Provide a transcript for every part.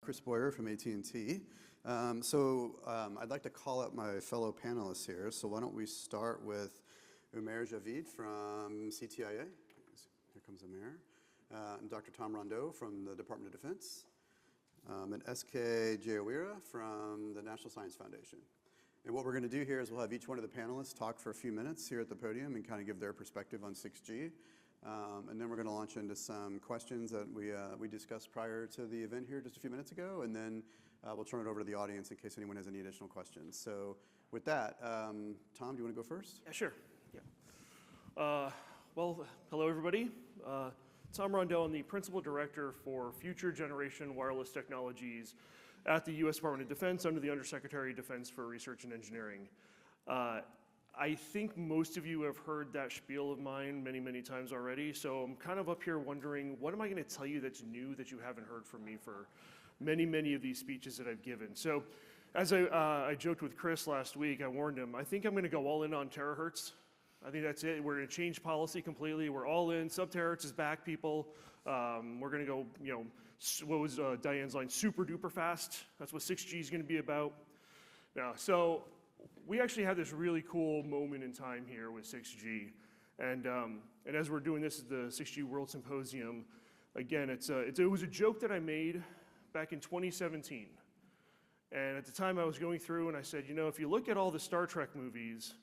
Chris Boyer from AT&T. I'd like to call up my fellow panelists here. So why don't we start with Umair Javid from CTIA. Here comes Umair. And Dr. Tom Rondeau from the Department of Defense. And SK Jayawira from the National Science Foundation. And what we're going to do here is we'll have each one of the panelists talk for a few minutes here at the podium and kind of give their perspective on 6G. And then we're going to launch into some questions that we discussed prior to the event here just a few minutes ago. And then we'll turn it over to the audience in case anyone has any additional questions. So with that, Tom, do you want to go first? Yeah, sure. Yeah. Well, hello, everybody. Tom Rondeau, I'm the Principal Director for Future Generation Wireless Technologies at the U.S. Department of Defense under the Undersecretary of Defense for Research and Engineering. I think most of you have heard that spiel of mine many, many times already, so I'm kind of up here wondering, what am I going to tell you that's new that you haven't heard from me for many, many of these speeches that I've given? So as I joked with Chris last week, I warned him, I think I'm going to go all in on terahertz. I think that's it. We're going to change policy completely. We're all in. Sub-terahertz is back, people. We're going to go, what was Diane's line? Super duper fast. That's what 6G is going to be about. Now, so we actually had this really cool moment in time here with 6G. And as we're doing this at the 6G World Symposium, again, it was a joke that I made back in 2017. And at the time I was going through and I said, if you look at all the Star Trek movies,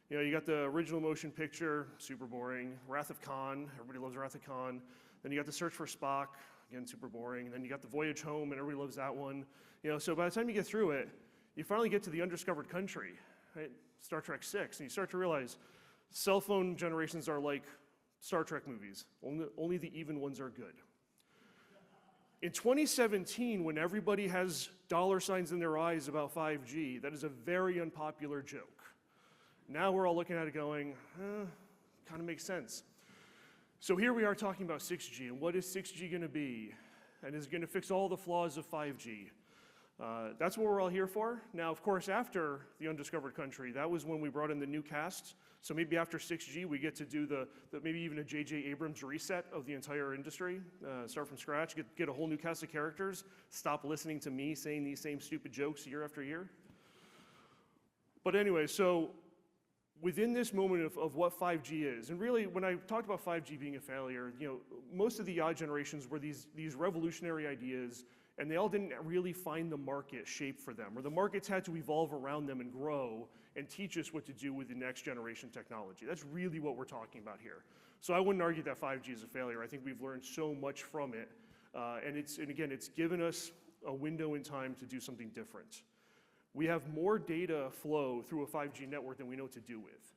you got the original motion picture, super boring. Wrath of Khan, everybody loves Wrath of Khan. Then you got the Search for Spock, again, super boring. And then you got the Voyage Home, and everybody loves that one. So by the time you get through it, you finally get to the Undiscovered Country, right? Star Trek 6, and you start to realize cell phone generations are like Star Trek movies. Only the even ones are good. In 2017, when everybody has dollar signs in their eyes about 5G, that is a very unpopular joke. Now we're all looking at it going, kind of makes sense. So here we are talking about 6G, and what is 6G going to be? And is it going to fix all the flaws of 5G? That's what we're all here for. Now, of course, after the Undiscovered Country, that was when we brought in the new cast. So maybe after 6G, we get to do maybe even a J.J. Abrams reset of the entire industry, start from scratch, get a whole new cast of characters, stop listening to me saying these same stupid jokes year after year. But anyway, so within this moment of what 5G is, and really when I talked about 5G being a failure, most of the odd generations were these revolutionary ideas, and they all didn't really find the market shape for them, or the markets had to evolve around them and grow and teach us what to do with the next generation technology. That's really what we're talking about here. So I wouldn't argue that 5G is a failure. I think we've learned so much from it, and again, it's given us a window in time to do something different. We have more data flow through a 5G network than we know what to do with.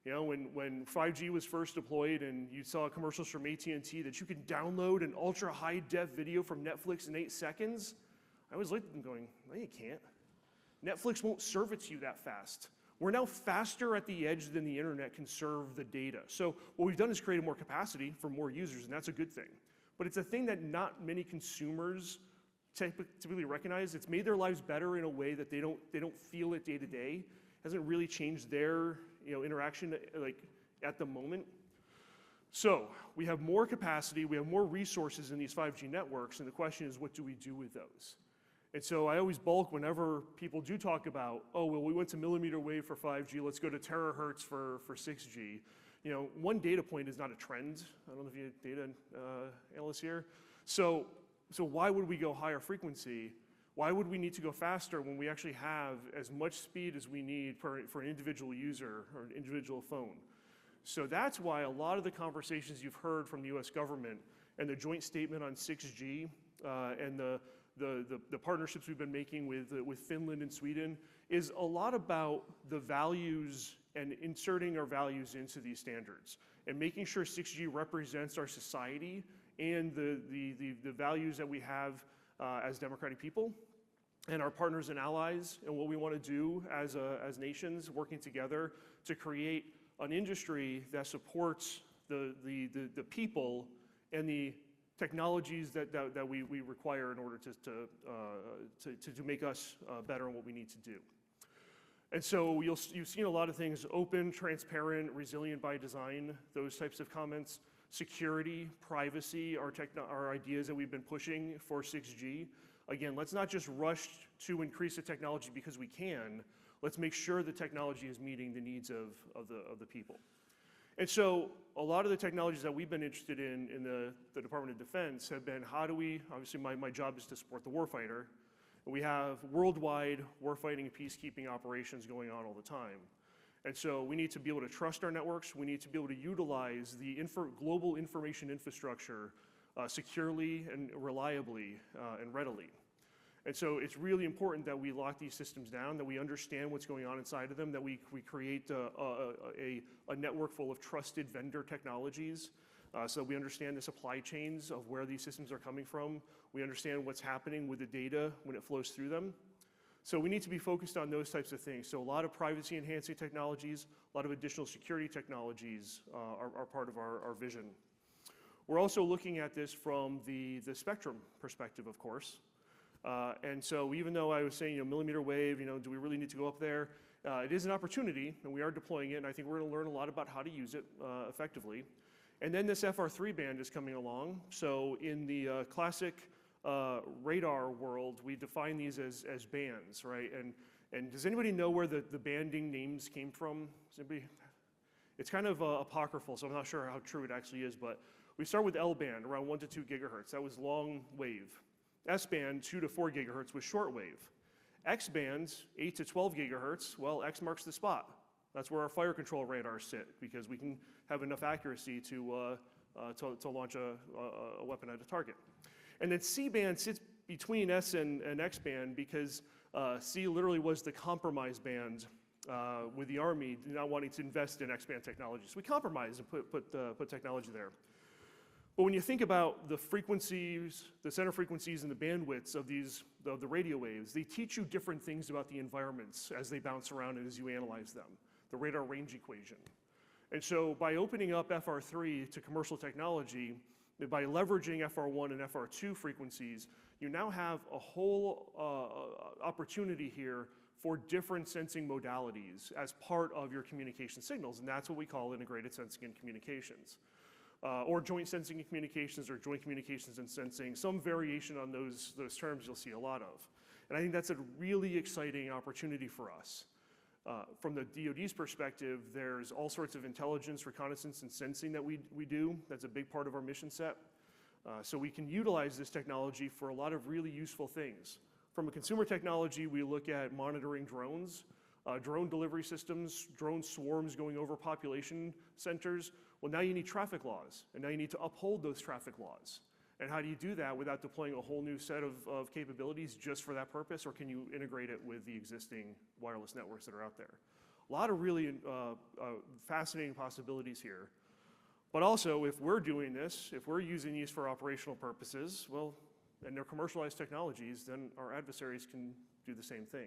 When 5G was first deployed and you saw commercials from AT&T that you could download an ultra high def video from Netflix in 8 seconds, I was looking and going, no, you can't. Netflix won't serve it to you that fast. We're now faster at the edge than the internet can serve the data. So what we've done is created more capacity for more users, and that's a good thing. But it's a thing that not many consumers typically recognize. It's made their lives better in a way that they don't feel it day to day. Hasn't really changed their interaction at the moment. So we have more capacity, we have more resources in these 5G networks, and the question is, what do we do with those? And so I always balk whenever people do talk about, oh, well, we went to millimeter wave for 5G, let's go to terahertz for 6G. One data point is not a trend. I don't know if you have data analysts here. So why would we go higher frequency? Why would we need to go faster when we actually have as much speed as we need for an individual user or an individual phone? So that's why a lot of the conversations you've heard from the US government and the joint statement on 6G and the partnerships we've been making with Finland and Sweden is a lot about the values and inserting our values into these standards and making sure 6G represents our society and the values that we have as democratic people and our partners and allies, and what we want to do as nations working together to create an industry that supports the people and the technologies that we require in order to make us better in what we need to do. And so you've seen a lot of things: open, transparent, resilient by design, those types of comments. Security, privacy are ideas that we've been pushing for 6G. again, let's not just rush to increase the technology because we can. Let's make sure the technology is meeting the needs of the people. And so a lot of the technologies that we've been interested in the Department of Defense have been how do we, obviously my job is to support the warfighter. We have worldwide warfighting and peacekeeping operations going on all the time. And so we need to be able to trust our networks. We need to be able to utilize the global information infrastructure securely and reliably and readily. And so it's really important that we lock these systems down, that we understand what's going on inside of them, that we create a network full of trusted vendor technologies so that we understand the supply chains of where these systems are coming from. We understand what's happening with the data when it flows through them. So we need to be focused on those types of things. So a lot of privacy enhancing technologies, a lot of additional security technologies are part of our vision. We're also looking at this from the spectrum perspective, of course. And so even though I was saying, millimeter wave, do we really need to go up there? It is an opportunity, and we are deploying it, and I think we're going to learn a lot about how to use it effectively. And then this FR3 band is coming along. So in the classic radar world, we define these as bands, right? And does anybody know where the banding names came from? Does anybody? It's kind of apocryphal, so I'm not sure how true it actually is, but we start with L band, around 1 to 2 gigahertz. That was long wave. S band, 2 to 4 gigahertz, was short wave. X band, 8 to 12 gigahertz, well, X marks the spot. That's where our fire control radars sit, because we can have enough accuracy to launch a weapon at a target. And then C band sits between S and X band because C literally was the compromise band with the Army not wanting to invest in X band technology. So we compromised and put technology there. But when you think about the frequencies, the center frequencies and the bandwidths of the radio waves, they teach you different things about the environments as they bounce around and as you analyze them, the radar range equation. And so by opening up FR3 to commercial technology, by leveraging FR1 and FR2 frequencies, you now have a whole opportunity here for different sensing modalities as part of your communication signals, and that's what we call integrated sensing and communications. Or joint sensing and communications, or joint communications and sensing, some variation on those terms you'll see a lot of. And I think that's a really exciting opportunity for us. From the DoD's perspective, there's all sorts of intelligence, reconnaissance, and sensing that we do. That's a big part of our mission set. So we can utilize this technology for a lot of really useful things. From a consumer technology, we look at monitoring drones, drone delivery systems, drone swarms going over population centers. Well, now you need traffic laws, and now you need to uphold those traffic laws. And how do you do that without deploying a whole new set of capabilities just for that purpose, or can you integrate it with the existing wireless networks that are out there? A lot of really fascinating possibilities here. But also, if we're doing this, if we're using these for operational purposes, well, and they're commercialized technologies, then our adversaries can do the same thing.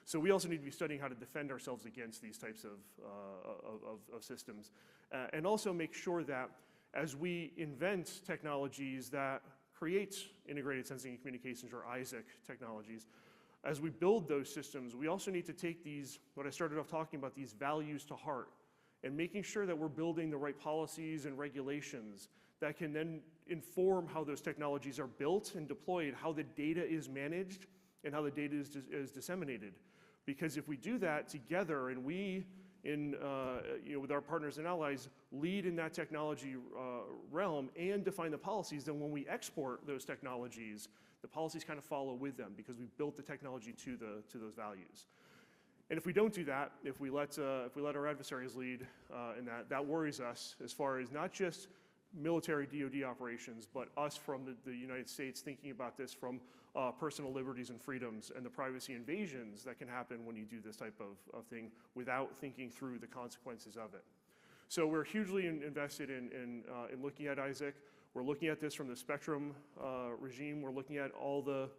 So we also need to be studying how to defend ourselves against these types of systems. And also make sure that as we invent technologies that create integrated sensing and communications, or ISAC technologies, as we build those systems, we also need to take these, what I started off talking about, these values to heart, and making sure that we're building the right policies and regulations that can then inform how those technologies are built and deployed, how the data is managed, and how the data is disseminated. Because if we do that together, and we, with our partners and allies, lead in that technology realm and define the policies, then when we export those technologies, the policies kind of follow with them because we've built the technology to those values. And if we don't do that, if we let our adversaries lead in that worries us as far as not just military DoD operations, but us from the United States thinking about this from personal liberties and freedoms and the privacy invasions that can happen when you do this type of thing without thinking through the consequences of it. So we're hugely invested in looking at ISAC. We're looking at this from the spectrum regime. We're looking at all the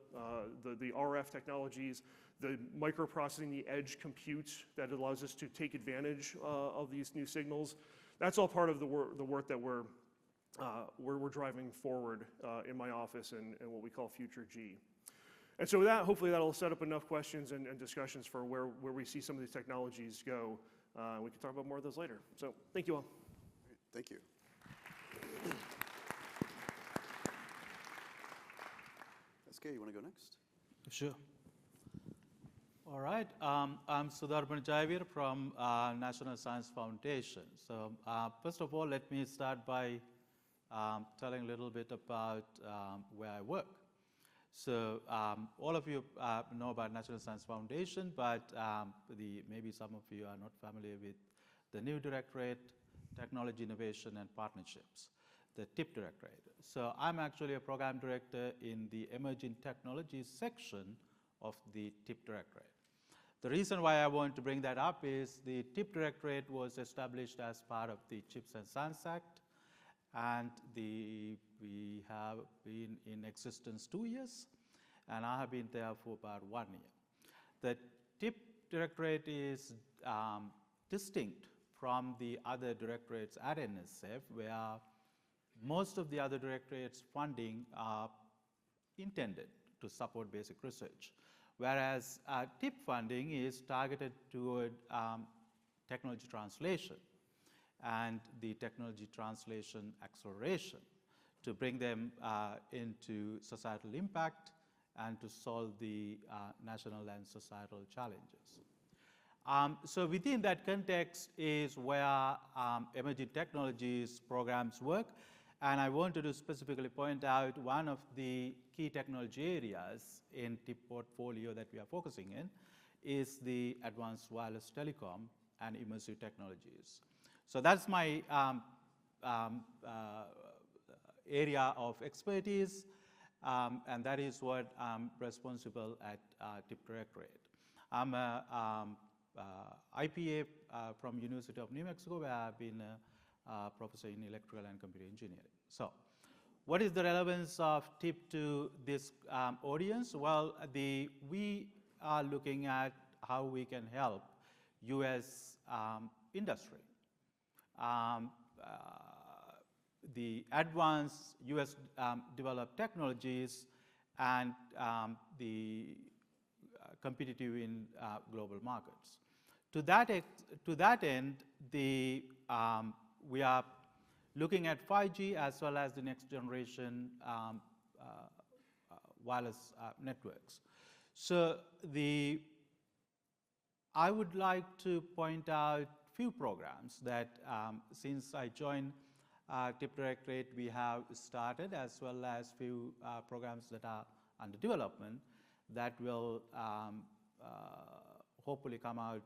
RF technologies, the microprocessing, the edge compute that allows us to take advantage of these new signals. That's all part of the work that we're driving forward in my office and what we call Future G. And so with that, hopefully that'll set up enough questions and discussions for where we see some of these technologies go. We can talk about more of those later. So thank you all. Great, thank you. SK, you want to go next? Sure. All right. I'm Sudarpan Jaivir from National Science Foundation. So first of all, let me start by telling a little bit about where I work. So all of you know about National Science Foundation, but maybe some of you are not familiar with the new directorate, Technology Innovation and Partnerships, the TIP directorate. So I'm actually a program director in the Emerging Technologies section of the TIP directorate. The reason why I want to bring that up is the TIP directorate was established as part of the Chips and Science Act, and we have been in existence 2 years, and I have been there for about 1 year. The TIP directorate is distinct from the other directorates at NSF, where most of the other directorates' funding are intended to support basic research, whereas TIP funding is targeted toward technology translation and the technology translation acceleration to bring them into societal impact and to solve the national and societal challenges. So within that context is where emerging technologies programs work. And I wanted to specifically point out one of the key technology areas in TIP portfolio that we are focusing in is the advanced wireless telecom and immersive technologies. So that's my area of expertise, and that is what I'm responsible at TIP Directorate. I'm a IPA from University of New Mexico, where I've been a professor in electrical and computer engineering. So what is the relevance of TIP to this audience? Well, we are looking at how we can help US industry. The advanced US developed technologies and the competitive in global markets. To that end, we are looking at 5G as well as the next generation wireless networks. So I would like to point out few programs that since I joined TIP Directorate we have started, as well as few programs that are under development that will hopefully come out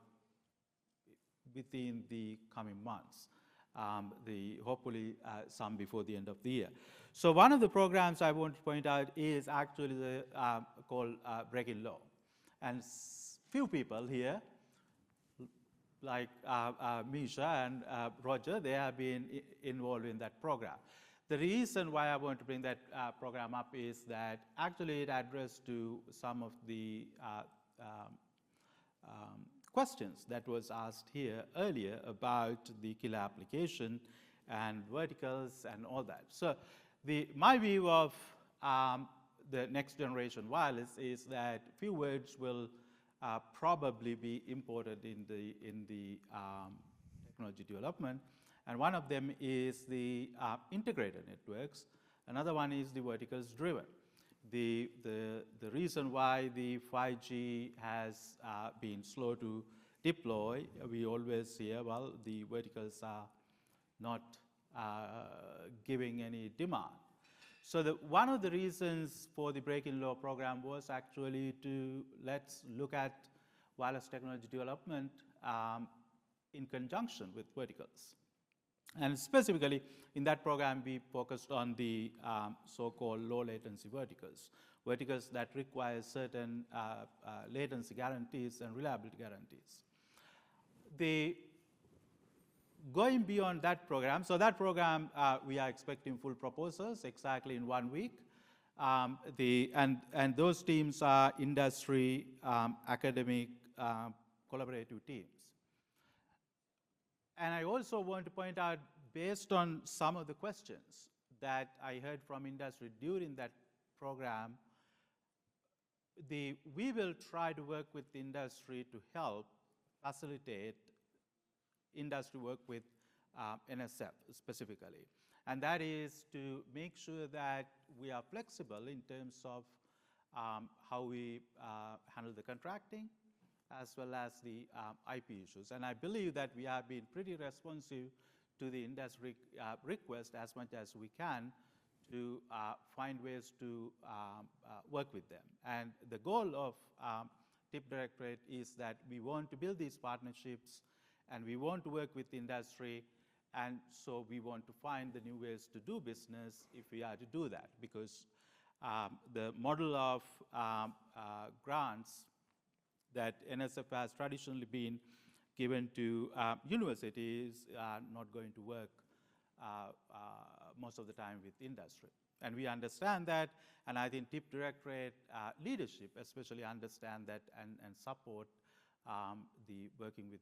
within the coming months. Hopefully some before the end of the year. So one of the programs I want to point out is actually called Breaking Law. And few people here, like Misha and Roger, they have been involved in that program. The reason why I want to bring that program up is that actually it addressed to some of the questions that was asked here earlier about the killer application and verticals and all that. So my view of the next generation wireless is that few words will probably be important in the technology development, and one of them is the integrated networks. Another one is the verticals driven. The reason why the 5G has been slow to deploy, we always hear, well, the verticals are not giving any demand. So one of the reasons for the Breaking Law program was actually to let's look at wireless technology development in conjunction with verticals. And specifically, in that program, we focused on the so-called low latency verticals, verticals that require certain latency guarantees and reliability guarantees. Going beyond that program, so that program, we are expecting full proposals exactly in 1 week. And those teams are industry, academic, collaborative teams. And I also want to point out, based on some of the questions that I heard from industry during that program, we will try to work with the industry to help facilitate industry work with NSF specifically. And that is to make sure that we are flexible in terms of how we handle the contracting, as well as the IP issues. And I believe that we have been pretty responsive to the industry request as much as we can to find ways to work with them. And the goal of TIP Directorate is that we want to build these partnerships, and we want to work with the industry, and so we want to find the new ways to do business if we are to do that, because the model of grants that NSF has traditionally been given to universities are not going to work most of the time with industry. And we understand that, and I think TIP Directorate leadership especially understand that and support the working with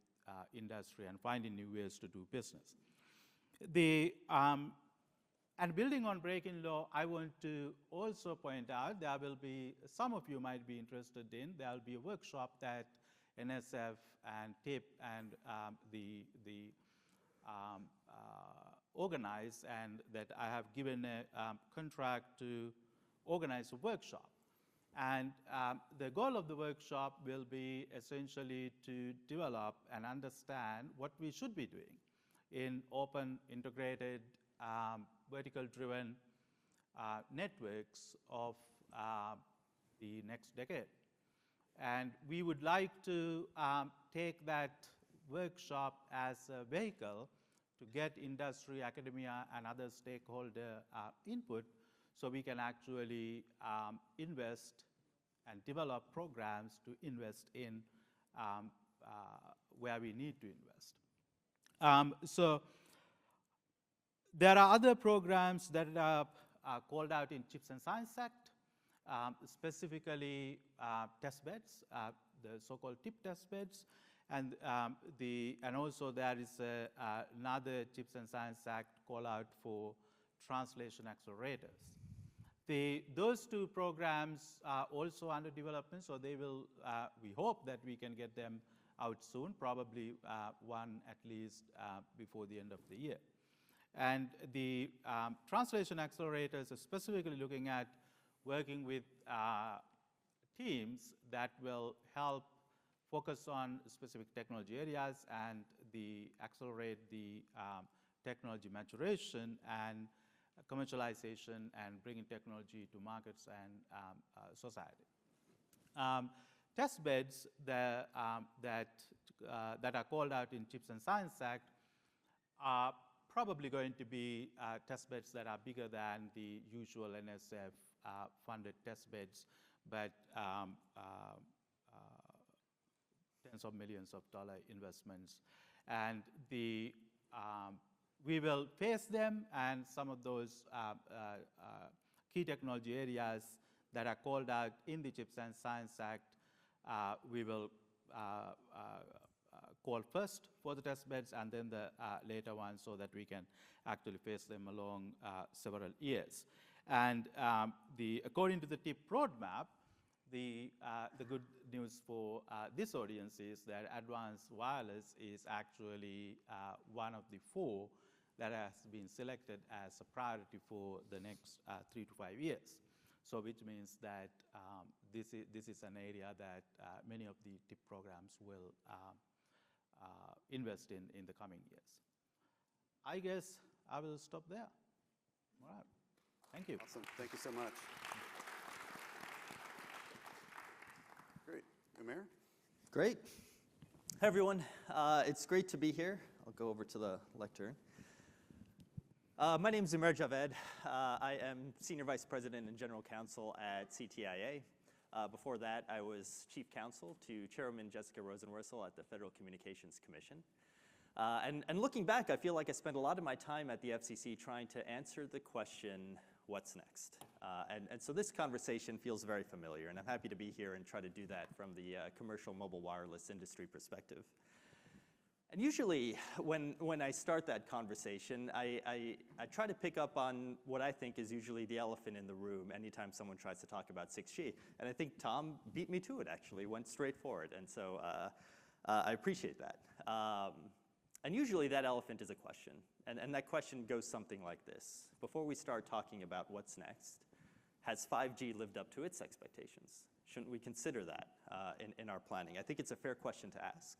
industry and finding new ways to do business. And building on break-in law, I want to also point out there will be, some of you might be interested in, there will be a workshop that NSF and TIP and organize, and that I have given a contract to organize a workshop. And the goal of the workshop will be essentially to develop and understand what we should be doing in open, integrated, vertical-driven networks of the next decade. And we would like to take that workshop as a vehicle to get industry, academia, and other stakeholder input, so we can actually invest and develop programs to invest in where we need to invest. So there are other programs that are called out in CHIPS and Science Act, specifically test beds, the so-called TIP test beds, and also there is another CHIPS and Science Act call out for translation accelerators. Those two programs are also under development, so they will, we hope that we can get them out soon, probably one at least before the end of the year. And the translation accelerators are specifically looking at working with teams that will help focus on specific technology areas and accelerate the technology maturation and commercialization and bringing technology to markets and society. Test beds that are called out in CHIPS and Science Act are probably going to be test beds that are bigger than the usual NSF funded test beds, but tens of millions of dollars investments. And we will face them, and some of those key technology areas that are called out in the CHIPS and Science Act, we will call first for the test beds and then the later ones, so that we can actually face them along several years. And according to the TIP roadmap, the good news for this audience is that advanced wireless is actually one of the 4 that has been selected as a priority for the next 3 to 5 years. So which means that this is an area that many of the TIP programs will invest in the coming years. I guess I will stop there. All right. Thank you. Awesome. Thank you so much. Great. Umair? Great. Hi, everyone. It's great to be here. I'll go over to the lectern. My name is Umair Javed. I am Senior Vice President and General Counsel at CTIA. Before that, I was Chief Counsel to Chairwoman Jessica Rosenworcel at the Federal Communications Commission. And looking back, I feel like I spent a lot of my time at the FCC trying to answer the question, what's next? And so this conversation feels very familiar, and I'm happy to be here and try to do that from the commercial mobile wireless industry perspective. And usually, when I start that conversation, I try to pick up on what I think is usually the elephant in the room anytime someone tries to talk about 6G. And I think Tom beat me to it, actually, went straight for it. And so I appreciate that. And usually that elephant is a question. And that question goes something like this. Before we start talking about what's next, Has 5G lived up to its expectations? Shouldn't we consider that in our planning? I think it's a fair question to ask.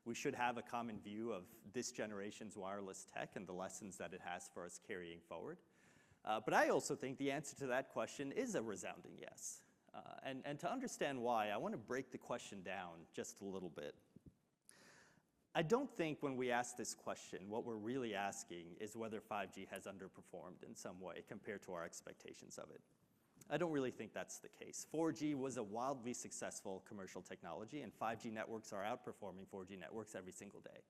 We should have a common view of this generation's wireless tech and the lessons that it has for us carrying forward. But I also think the answer to that question is a resounding yes. And to understand why, I want to break the question down just a little bit. I don't think when we ask this question, what we're really asking is whether 5G has underperformed in some way compared to our expectations of it. I don't really think that's the case. 4G was a wildly successful commercial technology, and 5G networks are outperforming 4G networks every single day.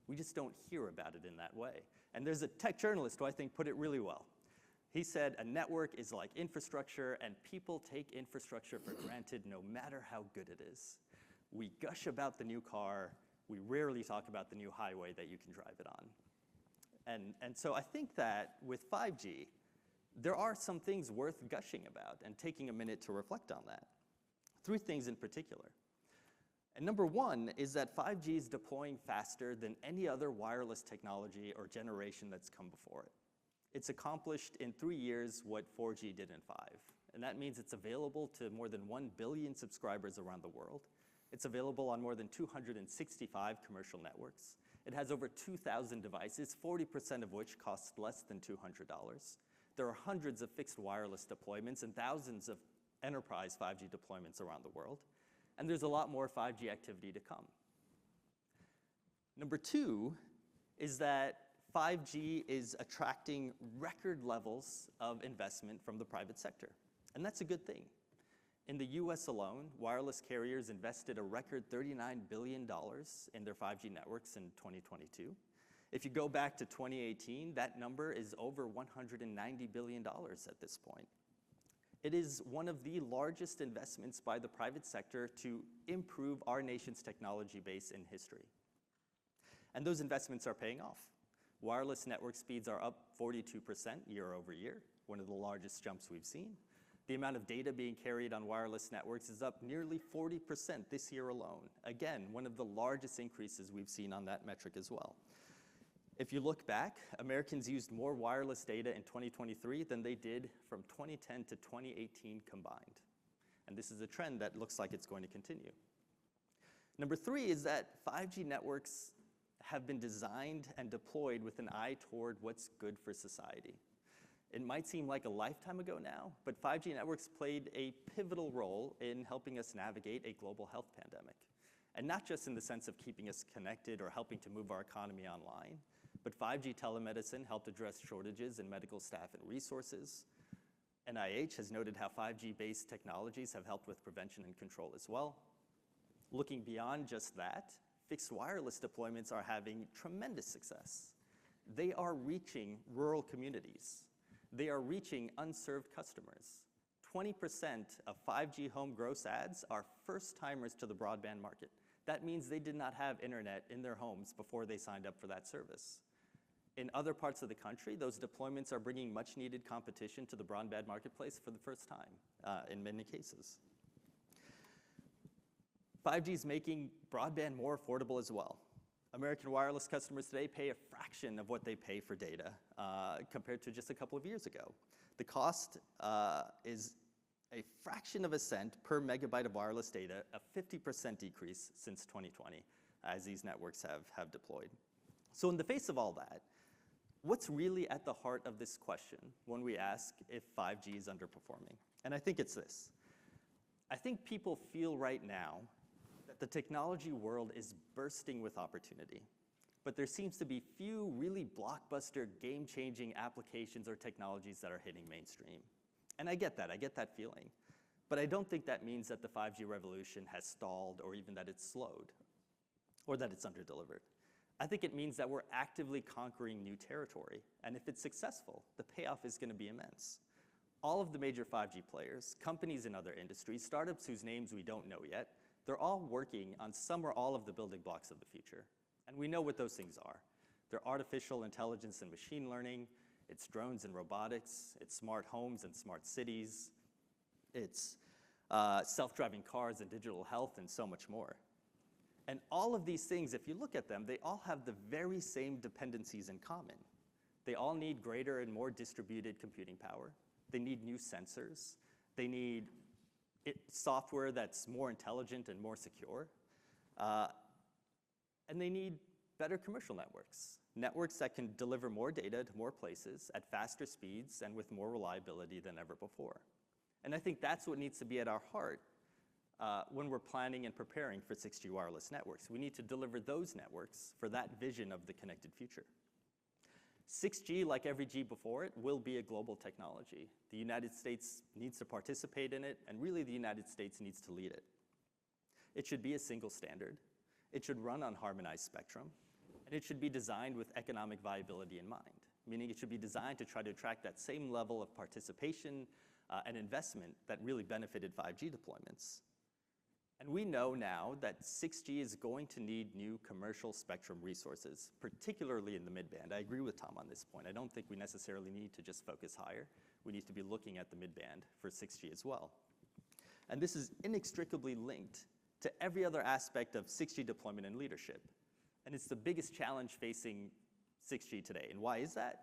We just don't hear about it in that way. And there's a tech journalist who I think put it really well. He said, a network is like infrastructure, and people take infrastructure for granted no matter how good it is. We gush about the new car. We rarely talk about the new highway that you can drive it on. And so I think that with 5G, there are some things worth gushing about and taking a minute to reflect on that. 3 things in particular. And number 1 is that 5G is deploying faster than any other wireless technology or generation that's come before it. It's accomplished in 3 years what 4G did in 5. And that means it's available to more than 1 billion subscribers around the world. It's available on more than 265 commercial networks. It has over 2,000 devices, 40% of which cost less than $200. There are hundreds of fixed wireless deployments and thousands of enterprise 5G deployments around the world. And there's a lot more 5G activity to come. Number 2 is that 5G is attracting record levels of investment from the private sector. And that's a good thing. In the US alone, wireless carriers invested a record $39 billion in their 5G networks in 2022. If you go back to 2018, that number is over $190 billion at this point. It is one of the largest investments by the private sector to improve our nation's technology base in history. And those investments are paying off. Wireless network speeds are up 42% year over year, one of the largest jumps we've seen. The amount of data being carried on wireless networks is up nearly 40% this year alone. Again, one of the largest increases we've seen on that metric as well. If you look back, Americans used more wireless data in 2023 than they did from 2010 to 2018 combined. And this is a trend that looks like it's going to continue. Number 3 is that 5G networks have been designed and deployed with an eye toward what's good for society. It might seem like a lifetime ago now, but 5G networks played a pivotal role in helping us navigate a global health pandemic. And not just in the sense of keeping us connected or helping to move our economy online, but 5G telemedicine helped address shortages in medical staff and resources. NIH has noted how 5G-based technologies have helped with prevention and control as well. Looking beyond just that, fixed wireless deployments are having tremendous success. They are reaching rural communities. They are reaching unserved customers. 20% of 5G home gross adds are first-timers to the broadband market. That means they did not have internet in their homes before they signed up for that service. In other parts of the country, those deployments are bringing much-needed competition to the broadband marketplace for the first time, in many cases. 5G is making broadband more affordable as well. American wireless customers today pay a fraction of what they pay for data compared to just a couple of years ago. The cost is a fraction of a cent per megabyte of wireless data, a 50% decrease since 2020 as these networks have deployed. So in the face of all that, what's really at the heart of this question when we ask if 5G is underperforming? And I think it's this. I think people feel right now that the technology world is bursting with opportunity, but there seems to be few really blockbuster, game-changing applications or technologies that are hitting mainstream. And I get that feeling. But I don't think that means that the 5G revolution has stalled or even that it's slowed or that it's underdelivered. I think it means that we're actively conquering new territory. And if it's successful, the payoff is going to be immense. All of the major 5G players, companies in other industries, startups whose names we don't know yet, they're all working on some or all of the building blocks of the future. And we know what those things are. They're artificial intelligence and machine learning, it's drones and robotics, it's smart homes and smart cities, it's self-driving cars and digital health and so much more. And all of these things, if you look at them, they all have the very same dependencies in common. They all need greater and more distributed computing power. They need new sensors. They need software that's more intelligent and more secure. And they need better commercial networks, networks that can deliver more data to more places at faster speeds and with more reliability than ever before. And I think that's what needs to be at our heart when we're planning and preparing for 6G wireless networks. We need to deliver those networks for that vision of the connected future. 6G, like every G before it, will be a global technology. The United States needs to participate in it, and really the United States needs to lead it. It should be a single standard. It should run on harmonized spectrum, and it should be designed with economic viability in mind, meaning it should be designed to try to attract that same level of participation and investment that really benefited 5G deployments. And we know now that 6G is going to need new commercial spectrum resources, particularly in the mid-band. I agree with Tom on this point. I don't think we necessarily need to just focus higher. We need to be looking at the mid-band for 6G as well. And this is inextricably linked to every other aspect of 6G deployment and leadership. And it's the biggest challenge facing 6G today. And why is that?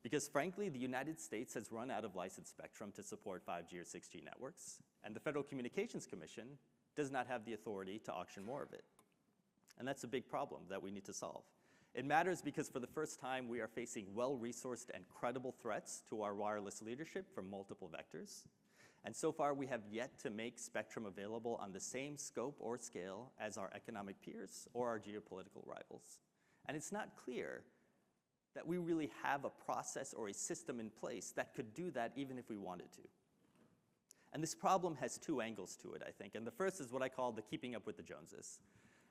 Because frankly, the United States has run out of licensed spectrum to support 5G or 6G networks, and the Federal Communications Commission does not have the authority to auction more of it. And that's a big problem that we need to solve. It matters because for the first time, we are facing well-resourced and credible threats to our wireless leadership from multiple vectors. And so far, we have yet to make spectrum available on the same scope or scale as our economic peers or our geopolitical rivals. And it's not clear that we really have a process or a system in place that could do that even if we wanted to. And this problem has two angles to it, I think. And the first is what I call the keeping up with the Joneses.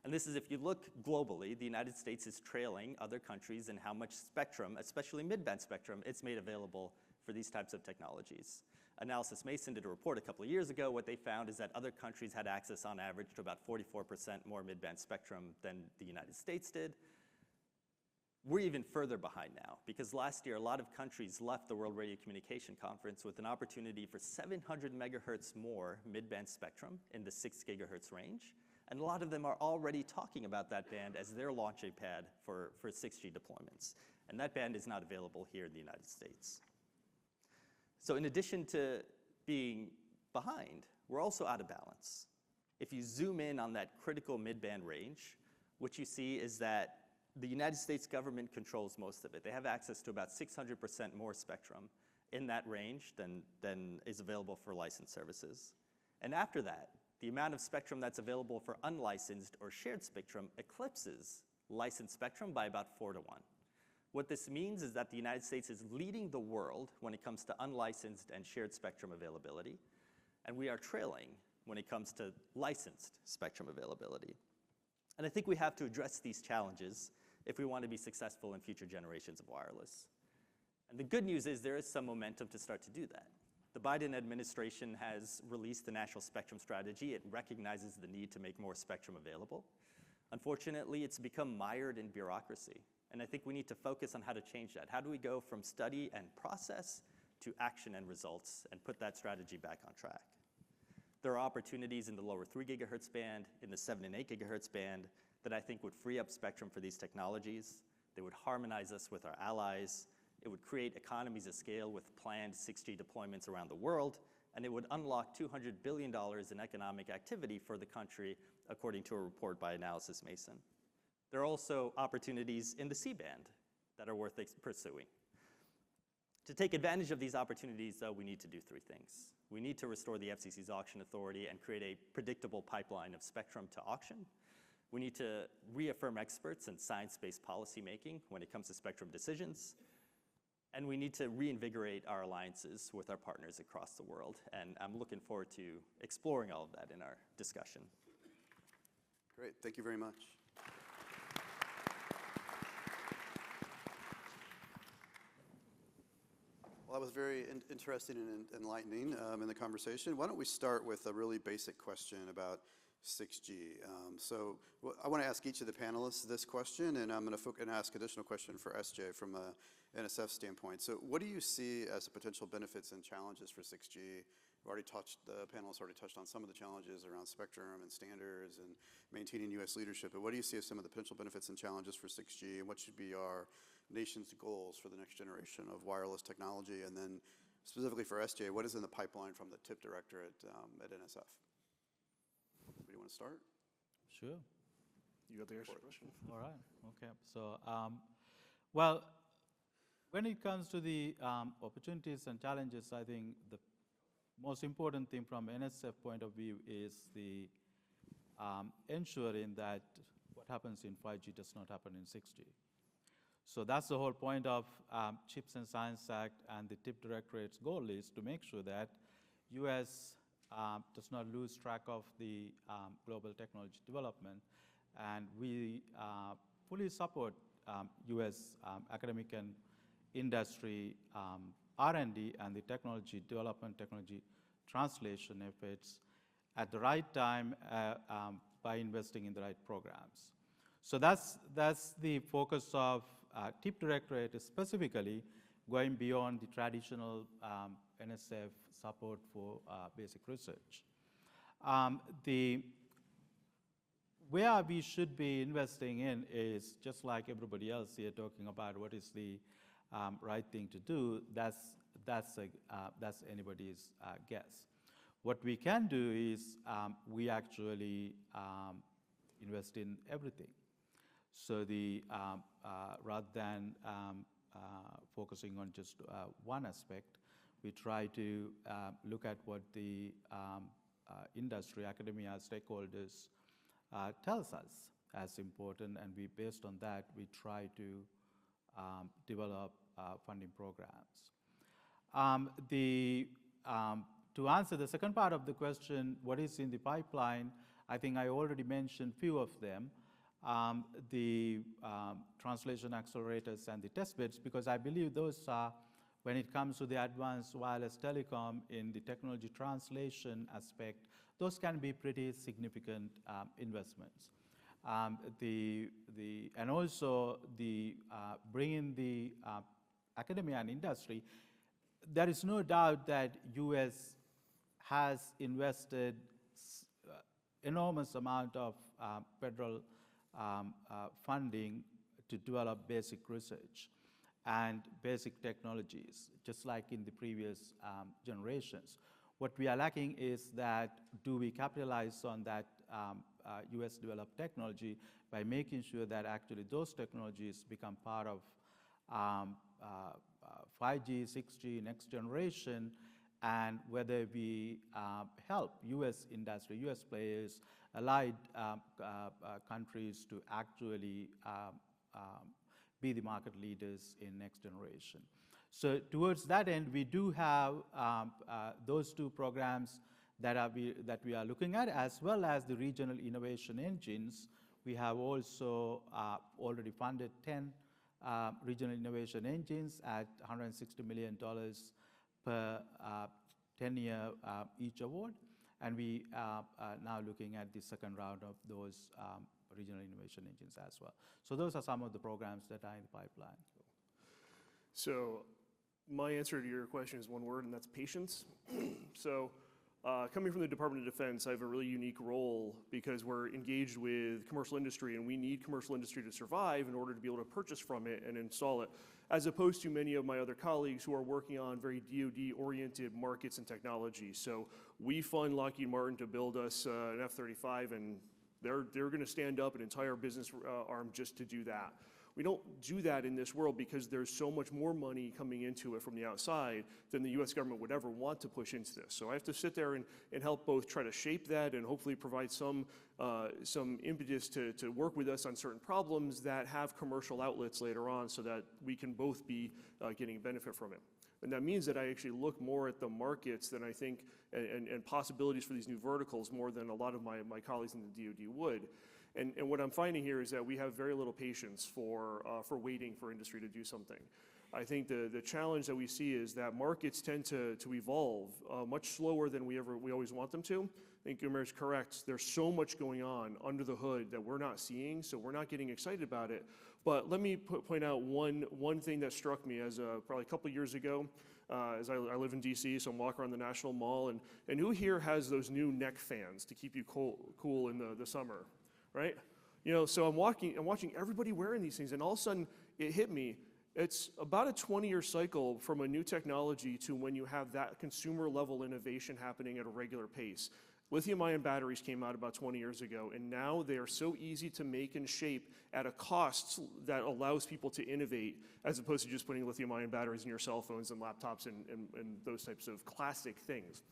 And this is if you look globally, the United States is trailing other countries in how much spectrum, especially mid-band spectrum, it's made available for these types of technologies. Analysis Mason did a report a couple of years ago. What they found is that other countries had access on average to about 44% more mid-band spectrum than the United States did. We're even further behind now because last year a lot of countries left the World Radio Communication Conference with an opportunity for 700 megahertz more mid-band spectrum in the 6 gigahertz range. And a lot of them are already talking about that band as their launching pad for 6G deployments. And that band is not available here in the United States. So in addition to being behind, we're also out of balance. If you zoom in on that critical mid-band range, what you see is that the United States government controls most of it. They have access to about 600% more spectrum in that range than is available for licensed services. And after that, the amount of spectrum that's available for unlicensed or shared spectrum eclipses licensed spectrum by about 4 to 1. What this means is that the United States is leading the world when it comes to unlicensed and shared spectrum availability, and we are trailing when it comes to licensed spectrum availability. And I think we have to address these challenges if we want to be successful in future generations of wireless. And the good news is there is some momentum to start to do that. The Biden administration has released the National Spectrum Strategy. It recognizes the need to make more spectrum available. Unfortunately, it's become mired in bureaucracy. And I think we need to focus on how to change that. How do we go from study and process to action and results and put that strategy back on track? There are opportunities in the lower 3 gigahertz band, in the 7 and 8 gigahertz band, that I think would free up spectrum for these technologies. They would harmonize us with our allies. It would create economies of scale with planned 6G deployments around the world, and it would unlock $200 billion in economic activity for the country, according to a report by Analysis Mason. There are also opportunities in the C-band that are worth pursuing. To take advantage of these opportunities, though, we need to do 3 things. We need to restore the FCC's auction authority and create a predictable pipeline of spectrum to auction. We need to reaffirm experts in science-based policymaking when it comes to spectrum decisions. And we need to reinvigorate our alliances with our partners across the world. And I'm looking forward to exploring all of that in our discussion. Great, thank you very much. Well, that was very interesting and enlightening in the conversation. Why don't we start with a really basic question about 6G. So I want to ask each of the panelists this question, and I'm going to ask additional question for SJ from a NSF standpoint. So what do you see as the potential benefits and challenges for 6G? The panelists already touched on some of the challenges around spectrum and standards and maintaining U.S. leadership, but what do you see as some of the potential benefits and challenges for 6G, and what should be our nation's goals for the next generation of wireless technology? And then specifically for SJ, what is in the pipeline from the TIP director at NSF? Anybody want to start? Sure. You got the first question. All right. Okay. So, well, when it comes to the opportunities and challenges, I think the most important thing from NSF point of view is the ensuring that what happens in 5G does not happen in 6G. So that's the whole point of Chips and Science Act, and the TIP Directorate's goal is to make sure that US does not lose track of the global technology development, and we fully support US academic and industry R&D and the technology development, technology translation efforts at the right time by investing in the right programs. So that's the focus of TIP Directorate, specifically going beyond the traditional NSF support for basic research. Where we should be investing in is just like everybody else here talking about what is the right thing to do. That's anybody's guess. What we can do is we actually invest in everything. So rather than focusing on just one aspect, we try to look at what the industry, academia, stakeholders tells us as important, and based on that, we try to develop funding programs. To answer the second part of the question, what is in the pipeline, I think I already mentioned few of them. The translation accelerators and the testbeds, because I believe those are, when it comes to the advanced wireless telecom in the technology translation aspect, those can be pretty significant investments. And also bringing the academia and industry, there is no doubt that US has invested enormous amount of federal funding to develop basic research and basic technologies, just like in the previous generations. What we are lacking is that, do we capitalize on that US developed technology by making sure that actually those technologies become part of 5G, 6G, next generation, and whether we help US industry, US players, allied countries to actually be the market leaders in next generation. So towards that end, we do have those two programs that we are looking at, as well as the regional innovation engines. We have also already funded 10 regional innovation engines at $160 million per 10-year each award. And we are now looking at the second round of those regional innovation engines as well. So those are some of the programs that are in the pipeline. So my answer to your question is one word, and that's patience. So coming from the Department of Defense, I have a really unique role because we're engaged with commercial industry, and we need commercial industry to survive in order to be able to purchase from it and install it, as opposed to many of my other colleagues who are working on very DoD-oriented markets and technology. So we fund Lockheed Martin to build us an F-35, and they're going to stand up an entire business arm just to do that. We don't do that in this world because there's so much more money coming into it from the outside than the US government would ever want to push into this. So I have to sit there and help both try to shape that and hopefully provide some impetus to work with us on certain problems that have commercial outlets later on so that we can both be getting benefit from it. And that means that I actually look more at the markets than I think, and possibilities for these new verticals more than a lot of my colleagues in the DoD would. And what I'm finding here is that we have very little patience for waiting for industry to do something. I think the challenge that we see is that markets tend to evolve much slower than we always want them to. I think Umair is correct. There's so much going on under the hood that we're not seeing, so we're not getting excited about it. But let me point out one thing that struck me as probably a couple years ago. As I live in DC, so I'm walking around the National Mall, and who here has those new neck fans to keep you cool in the summer? Right? You know, so I'm watching everybody wearing these things, and all of a sudden it hit me. It's about a 20-year cycle from a new technology to when you have that consumer level innovation happening at a regular pace. Lithium-ion batteries came out about 20 years ago, and now they are so easy to make and shape at a cost that allows people to innovate, as opposed to just putting lithium-ion batteries in your cell phones and laptops and those types of classic things.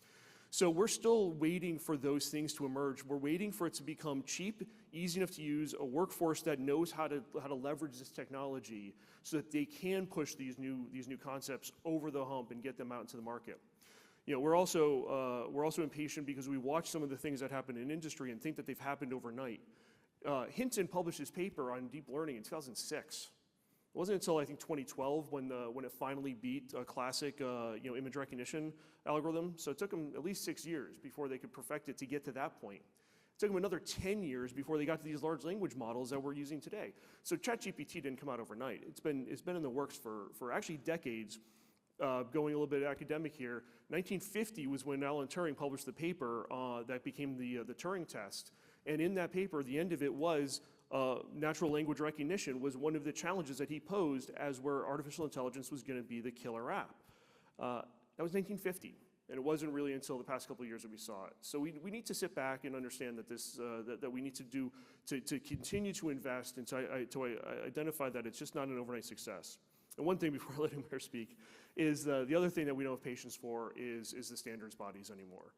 So we're still waiting for those things to emerge. We're waiting for it to become cheap, easy enough to use, a workforce that knows how to leverage this technology so that they can push these new concepts over the hump and get them out into the market. You know, we're also impatient because we watch some of the things that happen in industry and think that they've happened overnight. Hinton published his paper on deep learning in 2006. It wasn't until I think 2012 when it finally beat a classic image recognition algorithm. So it took them at least 6 years before they could perfect it to get to that point. It took them another 10 years before they got to these large language models that we're using today. So ChatGPT didn't come out overnight. It's been in the works for actually decades. Going a little bit academic here, 1950 was when Alan Turing published the paper that became the Turing test. And in that paper, the end of it was natural language recognition was one of the challenges that he posed as where artificial intelligence was going to be the killer app. That was 1950, and it wasn't really until the past couple of years that we saw it. So we need to sit back and understand that that we need to continue to invest and to identify that it's just not an overnight success. And one thing before I let Umair speak is the other thing that we don't have patience for is the standards bodies anymore.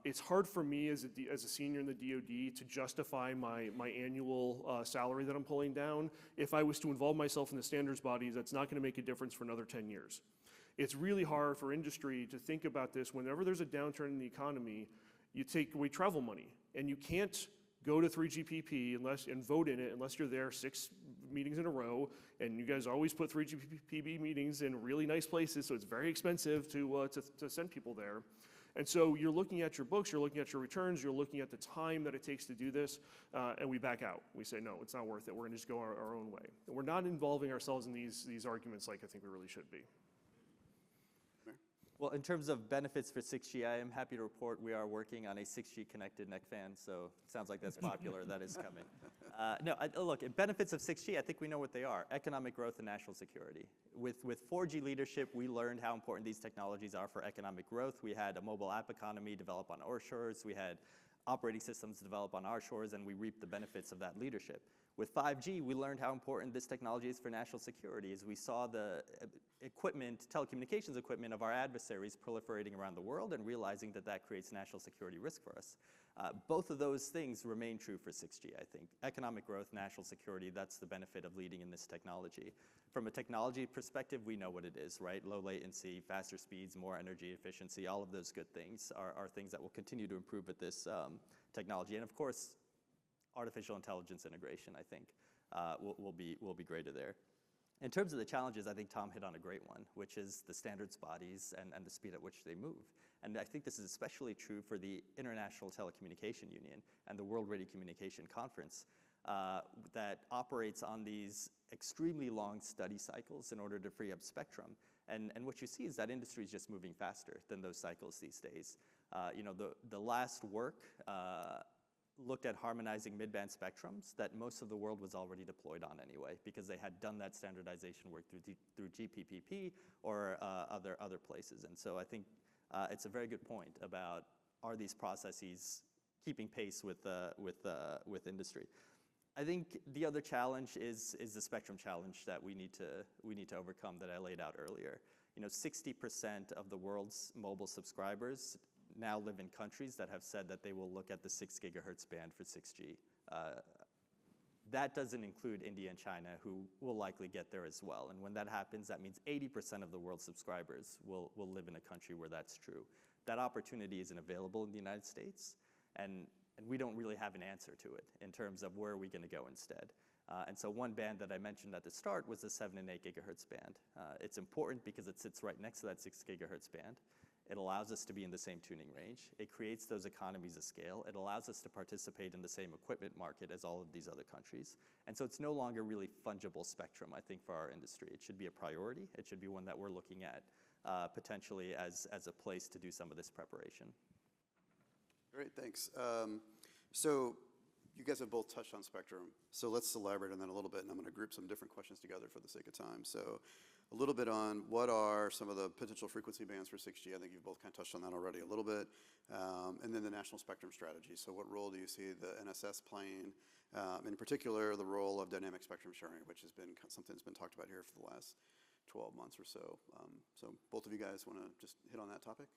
It's hard for me as a senior in the DoD to justify my annual salary that I'm pulling down. If I was to involve myself in the standards bodies, that's not going to make a difference for another 10 years. It's really hard for industry to think about this. Whenever there's a downturn in the economy, you take away travel money, and you can't go to 3GPP and vote in it unless you're there 6 meetings in a row, and you guys always put 3GPP meetings in really nice places, so it's very expensive to send people there. And so you're looking at your books, you're looking at your returns, you're looking at the time that it takes to do this, and we back out. We say, no, it's not worth it. We're going to just go our own way. And we're not involving ourselves in these arguments like I think we really should be. Well, in terms of benefits for 6G, I am happy to report we are working on a 6G connected neck fan, so it sounds like that's popular. That is coming. Look, benefits of 6G, I think we know what they are. Economic growth and national security. With 4G leadership, we learned how important these technologies are for economic growth. We had a mobile app economy develop on our shores. We had operating systems develop on our shores, and we reaped the benefits of that leadership. With 5G, we learned how important this technology is for national security as we saw the equipment, telecommunications equipment of our adversaries proliferating around the world and realizing that that creates national security risk for us. Both of those things remain true for 6G, I think. Economic growth, national security, that's the benefit of leading in this technology. From a technology perspective, we know what it is, right? Low latency, faster speeds, more energy efficiency, all of those good things are things that will continue to improve with this technology. And of course, artificial intelligence integration, I think, will be greater there. In terms of the challenges, I think Tom hit on a great one, which is the standards bodies and the speed at which they move. And I think this is especially true for the International Telecommunication Union and the World Radio Communication Conference that operates on these extremely long study cycles in order to free up spectrum. And what you see is that industry is just moving faster than those cycles these days. The last work looked at harmonizing mid-band spectrums that most of the world was already deployed on anyway, because they had done that standardization work through GPPP or other places. And so I think it's a very good point about are these processes keeping pace with industry. I think the other challenge is the spectrum challenge that we need to overcome that I laid out earlier. 60% of the world's mobile subscribers now live in countries that have said that they will look at the 6 gigahertz band for 6G. That doesn't include India and China, who will likely get there as well. And when that happens, that means 80% of the world's subscribers will live in a country where that's true. That opportunity isn't available in the United States, and we don't really have an answer to it in terms of where are we going to go instead. And so one band that I mentioned at the start was the 7 and 8 gigahertz band. It's important because it sits right next to that 6 gigahertz band. It allows us to be in the same tuning range. It creates those economies of scale. It allows us to participate in the same equipment market as all of these other countries. And so it's no longer really fungible spectrum, I think, for our industry. It should be a priority. It should be one that we're looking at potentially as a place to do some of this preparation. Great, thanks. So you guys have both touched on spectrum, so let's elaborate on that a little bit, and I'm going to group some different questions together for the sake of time. So a little bit on what are some of the potential frequency bands for 6G. I think you've both kind of touched on that already a little bit. And then the national spectrum strategy. So what role do you see the NSS playing, in particular the role of dynamic spectrum sharing, which has been something that's been talked about here for the last 12 months or so. So both of you guys want to just hit on that topic?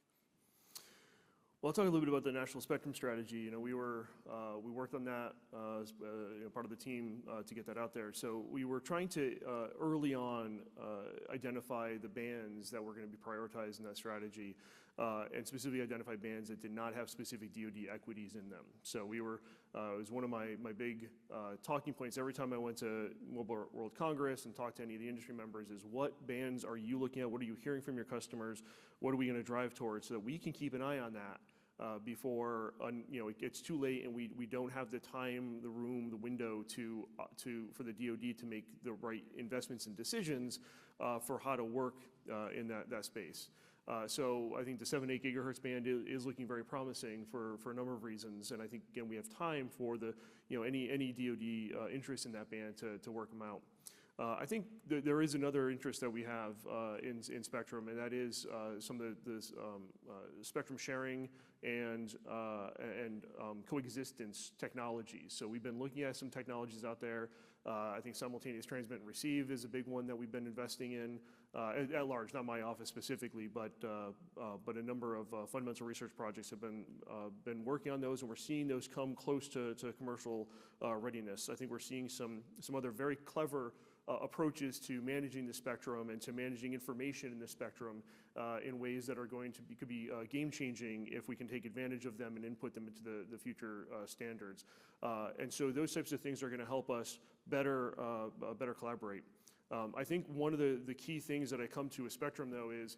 Well, I'll talk a little bit about the national spectrum strategy. You know, we worked on that as part of the team to get that out there. So we were trying to early on identify the bands that were going to be prioritized in that strategy, and specifically identify bands that did not have specific DoD equities in them. So we were it was one of my big talking points every time I went to Mobile World Congress and talked to any of the industry members is what bands are you looking at? What are you hearing from your customers? What are we going to drive towards so that we can keep an eye on that before it gets too late and we don't have the time, the room, the window for the DoD to make the right investments and decisions for how to work in that space. So I think the 7 to 8 gigahertz band is looking very promising for a number of reasons, and I think again we have time for the any DoD interest in that band to work them out. I think there is another interest that we have in spectrum, and that is some of the spectrum sharing and coexistence technologies. So we've been looking at some technologies out there. I think simultaneous transmit and receive is a big one that we've been investing in at large, not my office specifically, but a number of fundamental research projects have been working on those, and we're seeing those come close to commercial readiness. I think we're seeing some other very clever approaches to managing the spectrum and to managing information in the spectrum in ways that are going to could be game-changing if we can take advantage of them and input them into the future standards. And so those types of things are going to help us better collaborate. I think one of the key things that I come to with spectrum, though, is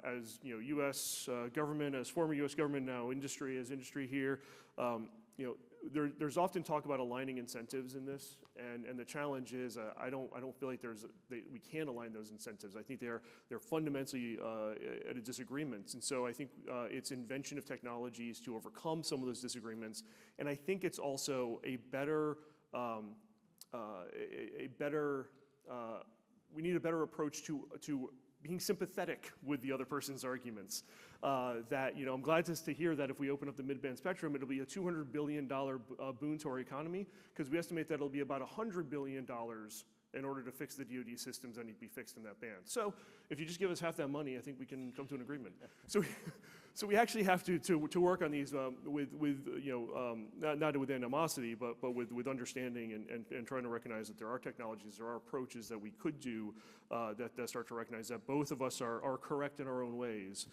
as U.S. government, as former U.S. government, now industry, as industry here, there's often talk about aligning incentives in this, and the challenge is I don't feel like we can align those incentives. I think they're fundamentally at a disagreement, and so I think it's invention of technologies to overcome some of those disagreements, and I think it's also we need a better approach to being sympathetic with the other person's arguments. I'm glad to hear that if we open up the mid-band spectrum, it'll be a $200 billion boon to our economy, because we estimate that it'll be about $100 billion in order to fix the DoD systems that need to be fixed in that band. So if you just give us half that money, I think we can come to an agreement. So we actually have to work on these not with animosity, but with understanding and trying to recognize that there are technologies, there are approaches that we could do that start to recognize that both of us are correct in our own ways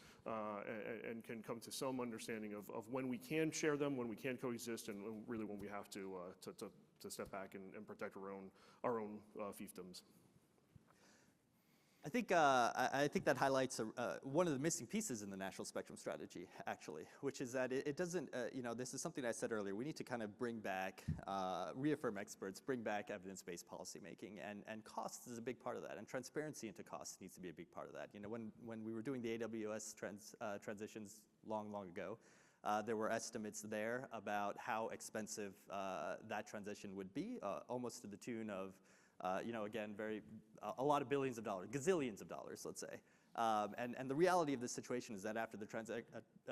and can come to some understanding of when we can share them, when we can coexist, and really when we have to step back and protect our own fiefdoms. I think that highlights one of the missing pieces in the national spectrum strategy, actually, which is that it doesn't, this is something I said earlier, we need to kind of bring back, reaffirm experts, bring back evidence-based policymaking, and cost is a big part of that, and transparency into costs needs to be a big part of that. When we were doing the AWS transitions long ago, there were estimates there about how expensive that transition would be, almost to the tune of, again, a lot of billions of dollars, gazillions of dollars, let's say. And the reality of the situation is that after the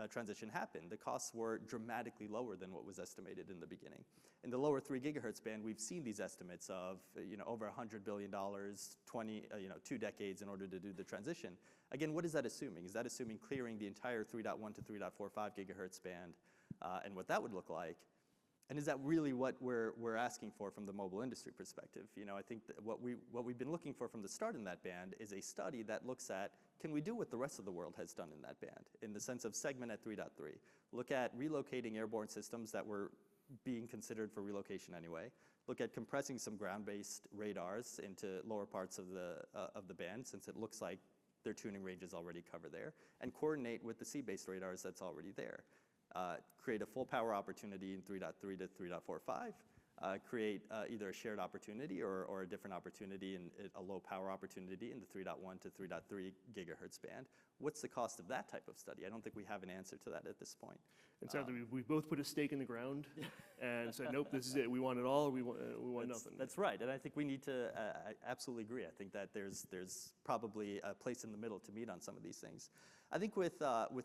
transition happened, the costs were dramatically lower than what was estimated in the beginning. In the lower 3 gigahertz band, we've seen these estimates of over $100 billion, 2 decades in order to do the transition. Again, what is that assuming? Is that assuming clearing the entire 3.1 to 3.45 gigahertz band and what that would look like? And is that really what we're asking for from the mobile industry perspective? I think that what we've been looking for from the start in that band is a study that looks at, can we do what the rest of the world has done in that band, in the sense of segment at 3.3? Look at relocating airborne systems that were being considered for relocation anyway. Look at compressing some ground-based radars into lower parts of the band, since it looks like their tuning ranges already cover there, and coordinate with the sea-based radars that's already there. Create a full power opportunity in 3.3 to 3.45, create either a shared opportunity or a different opportunity in a low power opportunity in the 3.1 to 3.3 gigahertz band, What's the cost of that type of study? I don't think we have an answer to that at this point. And sadly, we both put a stake in the ground and said, nope, this is it. We want it all, or we want nothing. That's right, and I think we need to, I absolutely agree. I think that there's probably a place in the middle to meet on some of these things. I think with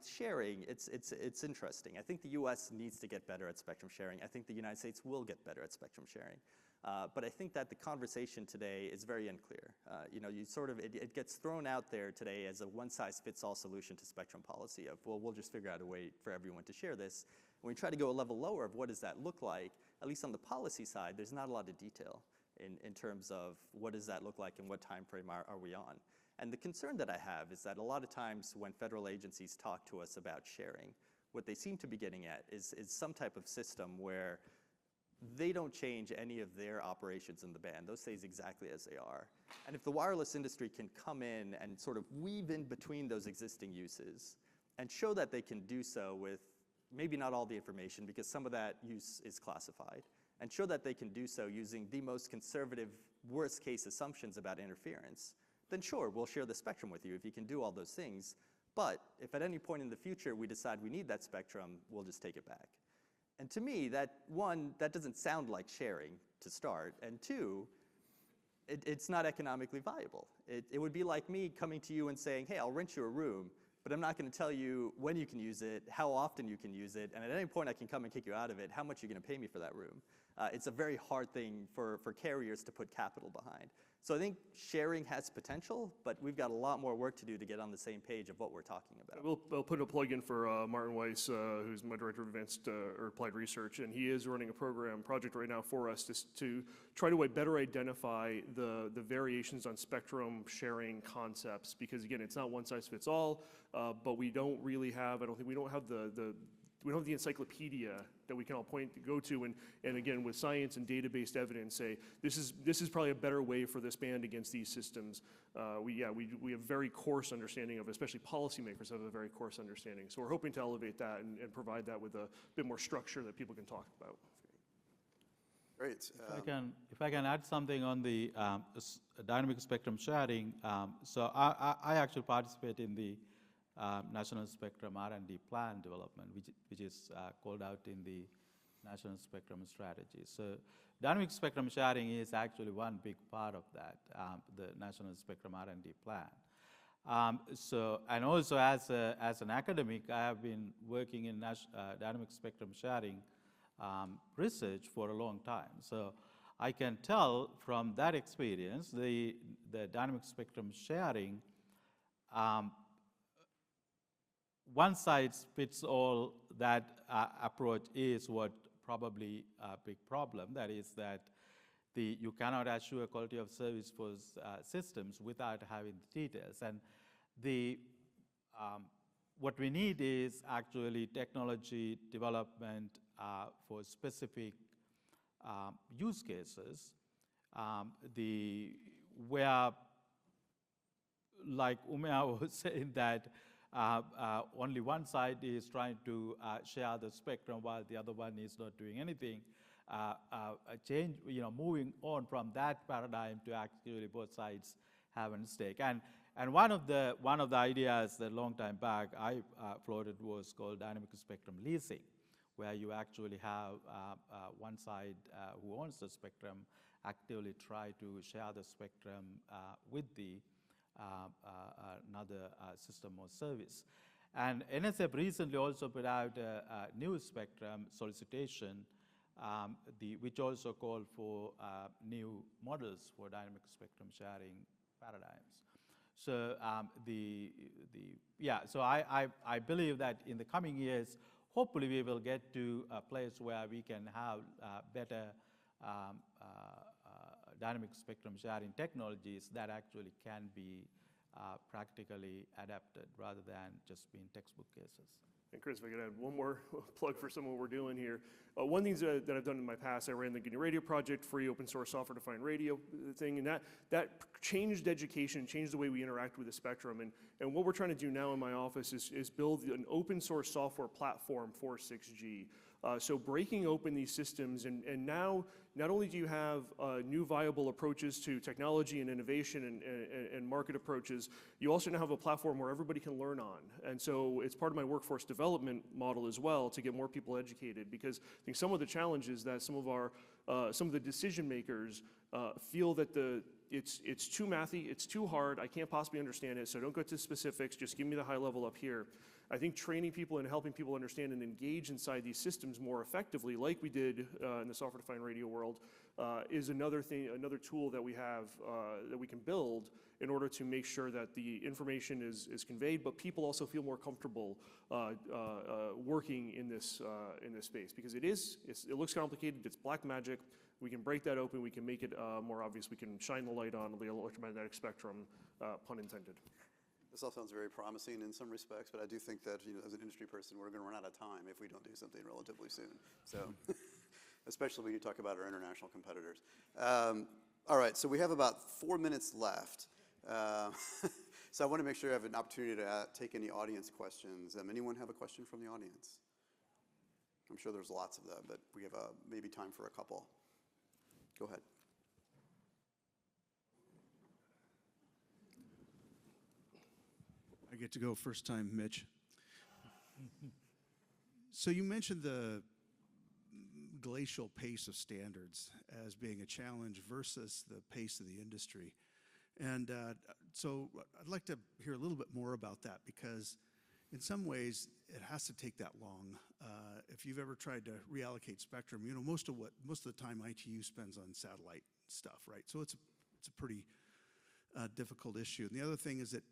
sharing, it's interesting. I think the US needs to get better at spectrum sharing. I think the United States will get better at spectrum sharing. But I think that the conversation today is very unclear. You know, it gets thrown out there today as a one-size-fits-all solution to spectrum policy of, well, we'll just figure out a way for everyone to share this. When we try to go a level lower of what does that look like, at least on the policy side, there's not a lot of detail in terms of what does that look like and what time frame are we on. And the concern that I have is that a lot of times when federal agencies talk to us about sharing, what they seem to be getting at is some type of system where they don't change any of their operations in the band. Those stays exactly as they are. And if the wireless industry can come in and sort of weave in between those existing uses and show that they can do so with maybe not all the information because some of that use is classified, and show that they can do so using the most conservative worst case assumptions about interference, then sure, we'll share the spectrum with you if you can do all those things. But if at any point in the future we decide we need that spectrum, we'll just take it back. And to me, that doesn't sound like sharing to start, and two, it's not economically viable. It would be like me coming to you and saying, hey, I'll rent you a room, but I'm not going to tell you when you can use it, how often you can use it, and at any point I can come and kick you out of it, how much you're going to pay me for that room. It's a very hard thing for carriers to put capital behind. So I think sharing has potential, but we've got a lot more work to do to get on the same page of what we're talking about. We'll put a plug in for Martin Weiss, who's my director of advanced or applied research, and he is running a project right now for us to try to better identify the variations on spectrum sharing concepts, because again, it's not one size fits all, but we don't really have, we don't have the encyclopedia that we can all go to, and again, with science and data-based evidence, say this is probably a better way for this band against these systems. We have very coarse understanding of, especially policymakers have a very coarse understanding. So we're hoping to elevate that and provide that with a bit more structure that people can talk about. Great. If I can add something on the dynamic spectrum sharing, so I actually participate in the National Spectrum R&D plan development, which is called out in the National Spectrum Strategy. So dynamic spectrum sharing is actually one big part of that, the National Spectrum R&D plan. And also as an academic, I have been working in dynamic spectrum sharing research for a long time. So I can tell from that experience, the dynamic spectrum sharing, one size fits all, that approach is what probably a big problem. That is that you cannot assure quality of service for systems without having the details. And what we need is actually technology development for specific use cases, where, like Umeya was saying, that only one side is trying to share the spectrum while the other one is not doing anything. Moving on from that paradigm to actually both sides have a stake. And one of the ideas that long time back I floated was called dynamic spectrum leasing, where you actually have one side who owns the spectrum actively try to share the spectrum with the another system or service. And NSF recently also put out a new spectrum solicitation, which also called for new models for dynamic spectrum sharing paradigms. So so I believe that in the coming years, hopefully we will get to a place where we can have better dynamic spectrum sharing technologies that actually can be practically adapted rather than just being textbook cases. And Chris, if I could add one more plug for some of what we're doing here. One thing that I've done in my past, I ran the Guinea Radio Project, free open source software-defined radio thing, and that changed education, changed the way we interact with the spectrum. And what we're trying to do now in my office is build an open source software platform for 6G. So breaking open these systems, and now not only do you have new viable approaches to technology and innovation and market approaches, you also now have a platform where everybody can learn on. And so it's part of my workforce development model as well to get more people educated, because I think some of the challenges that some of the decision makers feel that it's too mathy, it's too hard, I can't possibly understand it, so don't go to specifics, just give me the high level up here. I think training people and helping people understand and engage inside these systems more effectively, like we did in the software-defined radio world, is another tool that we have that we can build in order to make sure that the information is conveyed, but people also feel more comfortable working in this space, because it looks complicated, it's black magic. We can break that open, we can make it more obvious, we can shine the light on the electromagnetic spectrum, pun intended. This all sounds very promising in some respects, but I do think that, as an industry person, we're going to run out of time if we don't do something relatively soon. So, especially when you talk about our international competitors. All right, so we have about 4 minutes left. So I want to make sure I have an opportunity to take any audience questions. Anyone have a question from the audience? I'm sure there's lots of them, but we have maybe time for a couple. Go ahead. I get to go first time, Mitch. So you mentioned the glacial pace of standards as being a challenge versus the pace of the industry. And so I'd like to hear a little bit more about that, because in some ways it has to take that long. If you've ever tried to reallocate spectrum, most of the time ITU spends on satellite stuff, right? So it's a pretty difficult issue. And the other thing is that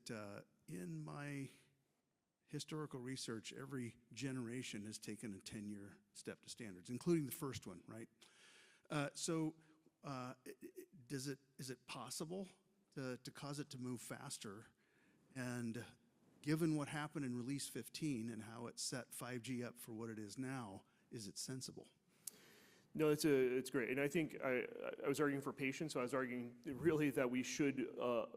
in my historical research, every generation has taken a 10-year step to standards, including the first one, right? Is it possible to cause it to move faster? And given what happened in Release 15 and how it set 5G up for what it is now, is it sensible? No, it's great. And I think I was arguing for patience, so I was arguing really that we should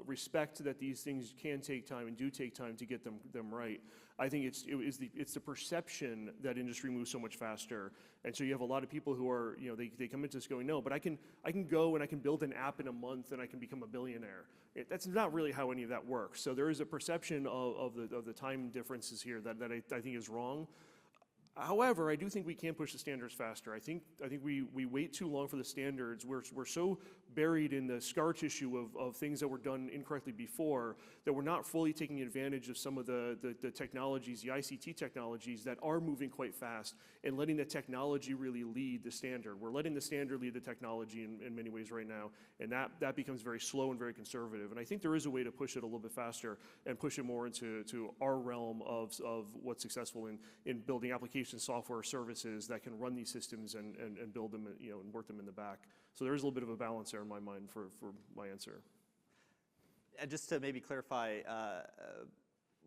respect that these things can take time and do take time to get them right. I think it's the perception that industry moves so much faster. And so you have a lot of people who are, they come into this going, no, but I can go and I can build an app in a month and I can become a billionaire. That's not really how any of that works. So there is a perception of the time differences here that I think is wrong. However, I do think we can push the standards faster. I think we wait too long for the standards. We're so buried in the scar tissue of things that were done incorrectly before that we're not fully taking advantage of some of the technologies, the ICT technologies that are moving quite fast, and letting the technology really lead the standard. We're letting the standard lead the technology in many ways right now, and that becomes very slow and very conservative. And I think there is a way to push it a little bit faster and push it more into our realm of what's successful in building applications, software, services that can run these systems and build them, and work them in the back. So there is a little bit of a balance there in my mind for my answer. And just to maybe clarify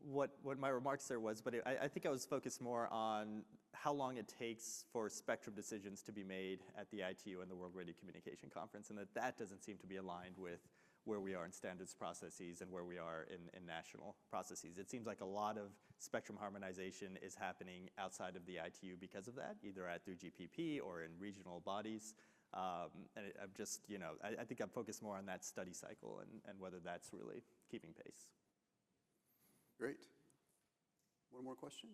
what my remarks there was, but I think I was focused more on how long it takes for spectrum decisions to be made at the ITU and the World Radio Communication Conference, and that doesn't seem to be aligned with where we are in standards processes and where we are in national processes. It seems like a lot of spectrum harmonization is happening outside of the ITU because of that, either through GPP or in regional bodies. And I'm just, I think I'm focused more on that study cycle and whether that's really keeping pace. Great. One more question?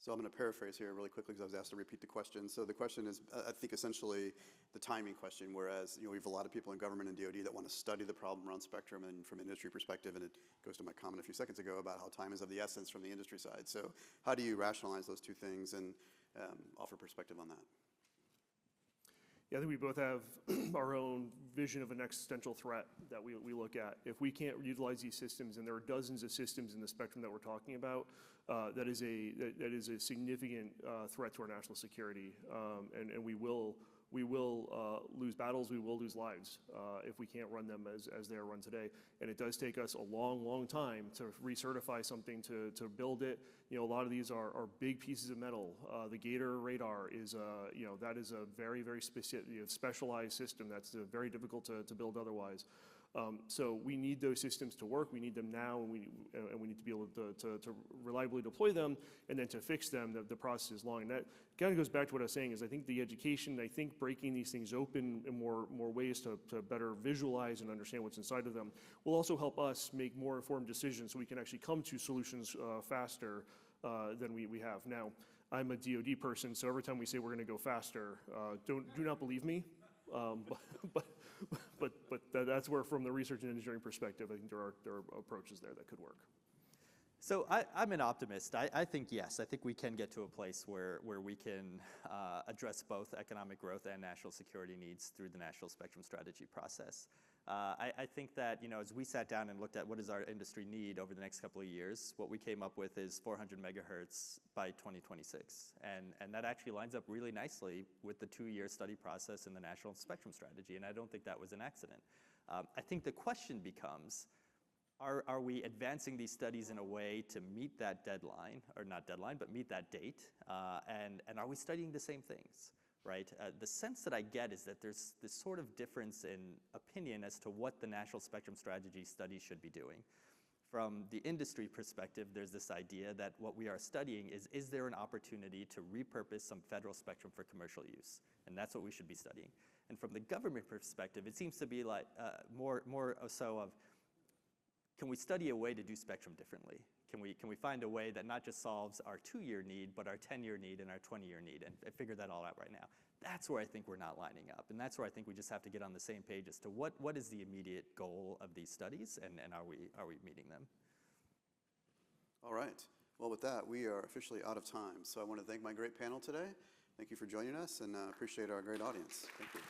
So I'm going to paraphrase here really quickly because I was asked to repeat the question. So the question is, I think, essentially the timing question, whereas we have a lot of people in government and DoD that want to study the problem around spectrum and from an industry perspective, and it goes to my comment a few seconds ago about how time is of the essence from the industry side. So how do you rationalize those two things and offer perspective on that? Yeah, I think we both have our own vision of an existential threat that we look at. If we can't utilize these systems, and there are dozens of systems in the spectrum that we're talking about, that is a significant threat to our national security, and we will lose battles, we will lose lives if we can't run them as they are run today. And it does take us a long time to recertify something, to build it. A lot of these are big pieces of metal. The Gator radar is, that is a very specific, specialized system that's very difficult to build otherwise. So we need those systems to work. We need them now, and we need to be able to reliably deploy them, and then to fix them. The process is long, and that kind of goes back to what I was saying. Is I think the education, I think breaking these things open in more ways to better visualize and understand what's inside of them will also help us make more informed decisions, so we can actually come to solutions faster than we have now. I'm a DoD person, so every time we say we're going to go faster, do not believe me. But that's where, from the research and engineering perspective, I think there are approaches there that could work. So I'm an optimist. I think, yes, I think we can get to a place where we can address both economic growth and national security needs through the National Spectrum Strategy process. I think that, as we sat down and looked at what does our industry need over the next couple of years, what we came up with is 400 megahertz by 2026. And that actually lines up really nicely with the 2-year study process in the National Spectrum Strategy, and I don't think that was an accident. I think the question becomes, are we advancing these studies in a way to meet that deadline, or not deadline, but meet that date? And are we studying the same things, right? The sense that I get is that there's this sort of difference in opinion as to what the National Spectrum Strategy study should be doing. From the industry perspective, there's this idea that what we are studying is there an opportunity to repurpose some federal spectrum for commercial use? And that's what we should be studying. And from the government perspective, it seems to be like more so of, can we study a way to do spectrum differently? Can we find a way that not just solves our 2-year need, but our 10-year need and our 20-year need, and figure that all out right now? That's where I think we're not lining up, and that's where I think we just have to get on the same page as to what is the immediate goal of these studies, and are we meeting them? All right. Well, with that, we are officially out of time. So I want to thank my great panel today. Thank you for joining us, and appreciate our great audience. Thank you.